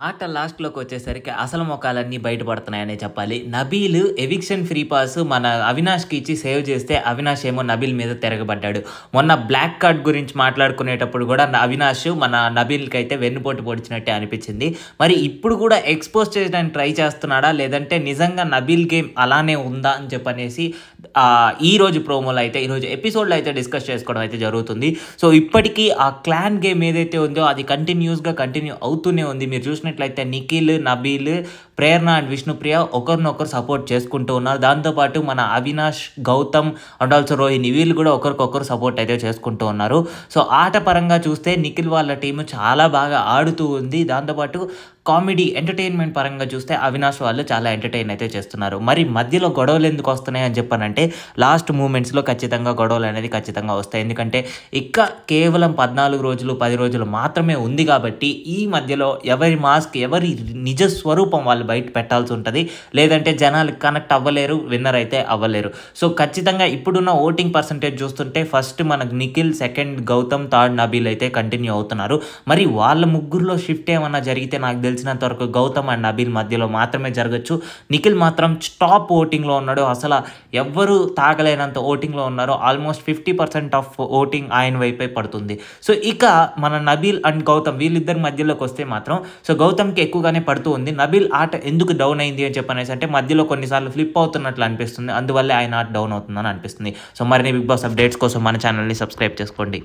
ఆట లాస్ట్‌లోకొచ్చేసరికి అసలు మొఖాలన్నీ బయటపడుతున్నాయనే చెప్పాలి. నబీల్ ఎవిక్షన్ ఫ్రీ పాస్ మన అవినాష్‌కి ఇచ్చి సేవ్ చేస్తే, అవినాష్ ఏమో నబీల్ మీద తిరగబడ్డాడు. మొన్న బ్లాక్ కార్డ్ గురించి మాట్లాడుకునేటప్పుడు గూడా అవినాష్ మన నబీల్‌కైతే వెన్నుపోటు పొడిచినట్టే అనిపిచ్చింది. మరి ఇప్పుడు గూడా ఎక్స్‌పోజ్ చేయడానికి ట్రై చేస్తున్నాడా? లేదంటే నిజంగా నబీల్ గేమ్ అలానే ఉందా? అని చెప్పనేసి ఈరోజు ప్రోమోలో అయితే ఈరోజు ఎపిసోడ్‌లో అయితే డిస్కస్ చేసుకోవడం అయితే జరుగుతుంది. సో, ఇప్పటికీ ఆ క్లాన్ గేమ్ ఏదైతే ఉందో అది కంటిన్యూ అవుతూనే ఉంది. మీరు చూసినట్లయితే నిఖిల్, నబీల్, ప్రేరణ అండ్ విష్ణుప్రియ ఒకరినొకరు సపోర్ట్ చేసుకుంటూ ఉన్నారు. దాంతోపాటు మన అవినాష్, గౌతమ్ అండ్ ఆల్సో రోహిణి వీళ్ళు కూడా ఒకరికొకరు సపోర్ట్ అయితే చేసుకుంటూ ఉన్నారు. సో, ఆట పరంగా చూస్తే నిఖిల్ వాళ్ళ టీము చాలా బాగా ఆడుతూ ఉంది. దాంతోపాటు కామెడీ, ఎంటర్‌టైన్‌మెంట్ పరంగా చూస్తే అవినాష్ వాళ్ళు చాలా ఎంటర్‌టైన్ అయితే చేస్తున్నారు. మరి మధ్యలో గొడవలు ఎందుకు వస్తున్నాయి అని చెప్పానంటే లాస్ట్ మూమెంట్స్‌లో ఖచ్చితంగా గొడవలు అనేది ఖచ్చితంగా వస్తాయి. ఎందుకంటే ఇక కేవలం 14 రోజులు, 10 రోజులు మాత్రమే ఉంది కాబట్టి ఈ మధ్యలో ఎవరి మాస్క్, ఎవరి నిజ స్వరూపం వాళ్ళు బయట పెట్టాల్సి ఉంటది. లేదంటే జనాలు కనెక్ట్ అవ్వలేరు, విన్నర్ అయితే అవ్వలేరు. సో, ఖచ్చితంగా ఇప్పుడున్న ఓటింగ్ పర్సెంటేజ్ చూస్తుంటే ఫస్ట్ మనకు నిఖిల్, సెకండ్ గౌతమ్, థర్డ్ నబీల్ అయితే కంటిన్యూ అవుతున్నారు. మరి వాళ్ళ ముగ్గురులో షిఫ్ట్ ఏమన్నా జరిగితే నాకు తెలిసినంత వరకు గౌతమ్ అండ్ నబీల్ మధ్యలో మాత్రమే జరగచ్చు. నిఖిల్ మాత్రం టాప్ ఓటింగ్‌లో ఉన్నాడు. అసలు ఎవ్వరు తాగలేనంత ఓటింగ్‌లో ఉన్నారు. ఆల్మోస్ట్ 50% ఆఫ్ ఓటింగ్ ఆయన వైపే పడుతుంది. సో, ఇక మన నబీల్ అండ్ గౌతమ్ వీళ్ళిద్దరి మధ్యలోకి వస్తే మాత్రం సో, గౌతమ్‌కి ఎక్కువగానే పడుతూ ఉంది. నబీల్ ఆట ఎందుకు డౌన్ అయింది అని చెప్పనేసి అంటే మధ్యలో కొన్నిసార్లు ఫ్లిప్ అవుతున్నట్లు అనిపిస్తుంది. అందువల్లే ఆయన ఆట డౌన్ అవుతుందని అనిపిస్తుంది. సో, మరిన్ని బిగ్ బాస్ అప్డేట్స్ కోసం మన ఛానల్‌ని సబ్స్క్రైబ్ చేసుకోండి.